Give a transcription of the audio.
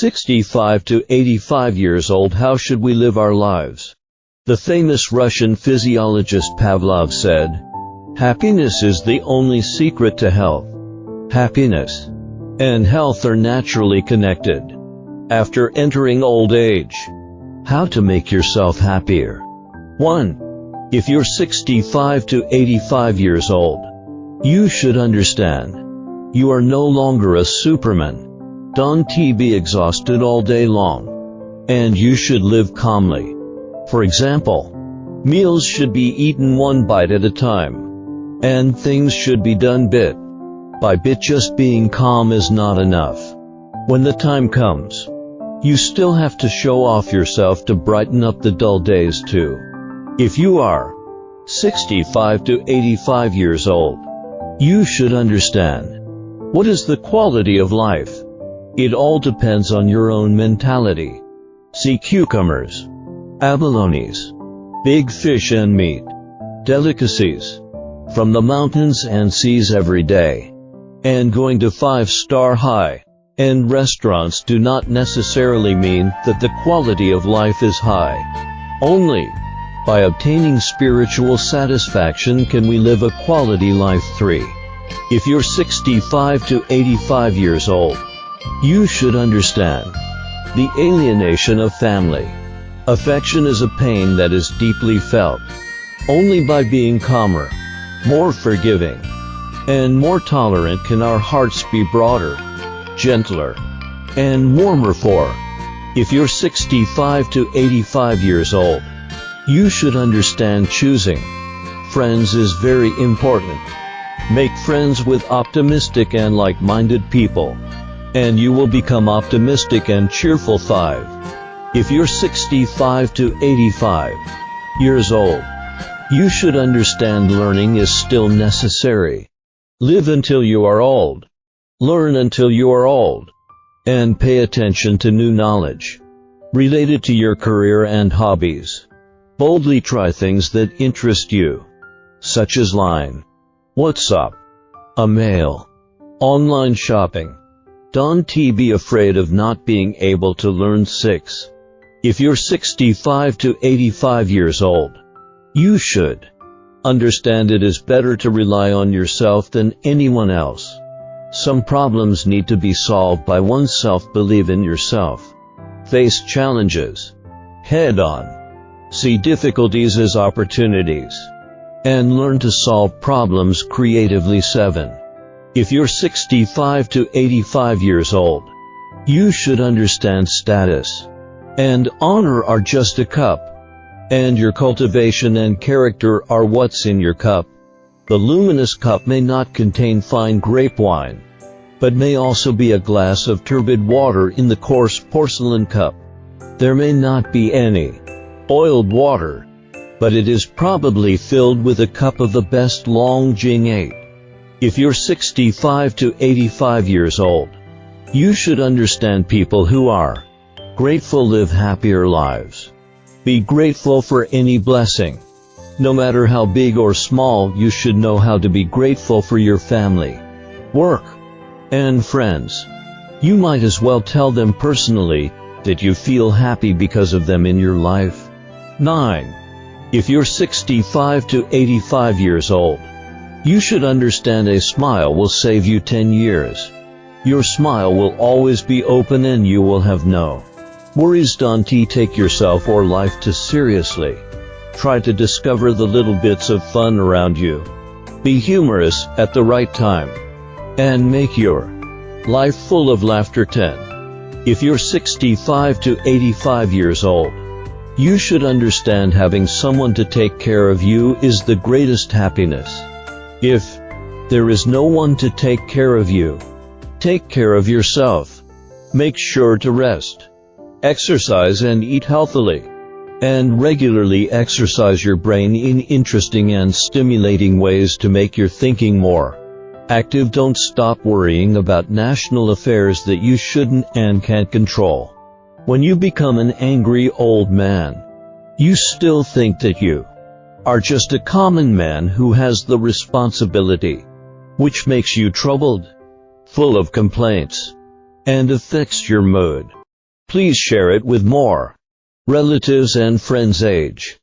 65 to 85 years old, how should we live our lives? The famous Russian physiologist Pavlov said, "Happiness is the only secret to health." Happiness and health are naturally connected. After entering old age, how to make yourself happier? 1. If you're 65 to 85 years old, you should understand you are no longer a Superman. Don't be exhausted all day long, and you should live calmly. For example, meals should be eaten one bite at a time, and things should be done bit by bit. Just being calm is not enough. When the time comes, you still have to show off yourself to brighten up the dull days too. If you are 65 to 85 years old, you should understand what is the quality of life. It all depends on your own mentality. See cucumbers, abalones, big fish and meat, delicacies from the mountains and seas every day. And going to 5-star high-end restaurants do not necessarily mean that the quality of life is high. Only by obtaining spiritual satisfaction can we live a quality life. 3. If you're 65 to 85 years old, you should understand the alienation of family. Affection is a pain that is deeply felt. Only by being calmer, more forgiving, and more tolerant can our hearts be broader, gentler, and warmer. 4. If you're 65 to 85 years old, you should understand choosing friends is very important. Make friends with optimistic and like-minded people, and you will become optimistic and cheerful. 5. If you're 65 to 85 years old, you should understand learning is still necessary. Live until you are old, learn until you are old, and pay attention to new knowledge related to your career and hobbies. Boldly try things that interest you, such as line, WhatsApp, a mail, online shopping. Don't be afraid of not being able to learn. 6. If you're 65 to 85 years old, you should understand it is better to rely on yourself than anyone else. Some problems need to be solved by oneself. Believe in yourself. Face challenges head on. See difficulties as opportunities, and learn to solve problems creatively. 7. If you're 65 to 85 years old, you should understand status and honor are just a cup, and your cultivation and character are what's in your cup. The luminous cup may not contain fine grape wine, but may also be a glass of turbid water in the coarse porcelain cup. There may not be any oiled water, but it is probably filled with a cup of the best long Jing 8. If you're 65 to 85 years old, you should understand people who are grateful live happier lives. Be grateful for any blessing. No matter how big or small, you should know how to be grateful for your family, work, and friends. You might as well tell them personally that you feel happy because of them in your life. 9. If you're 65 to 85 years old, you should understand a smile will save you 10 years. Your smile will always be open and you will have no worries. Don't take yourself or life too seriously. Try to discover the little bits of fun around you. Be humorous at the right time, and make your life full of laughter. 10. If you're 65 to 85 years old, you should understand having someone to take care of you is the greatest happiness. If there is no one to take care of you, take care of yourself. Make sure to rest, exercise and eat healthily, and regularly exercise your brain in interesting and stimulating ways to make your thinking more active. Don't stop worrying about national affairs that you shouldn't and can't control. When you become an angry old man, you still think that you are just a common man who has the responsibility, which makes you troubled, full of complaints, and affects your mood. Please share it with more relatives and friends age